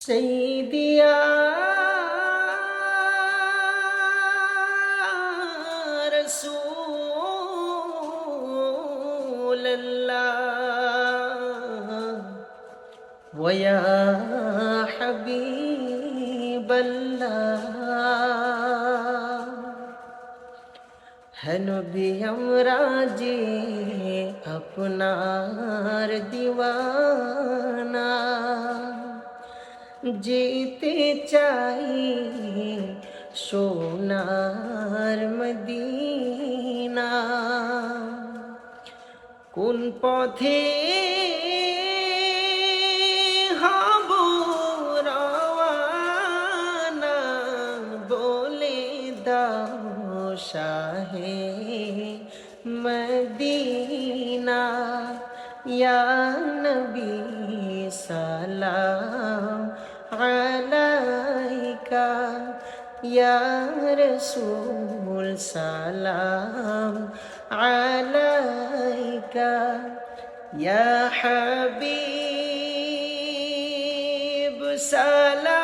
سيدي يا رسول الله ويا حبيب الله নবী আমরা যে আপনার দিওয়ানা যেতে চাই সোনার মদিনা কোন পথে হব রওয়ানা বলে দাও শাহে মদিনা ইয়া নবী সালাম আলাইকা ইয়া রাসূল সালাম আলাইকা ইয়া হাবিব সালাম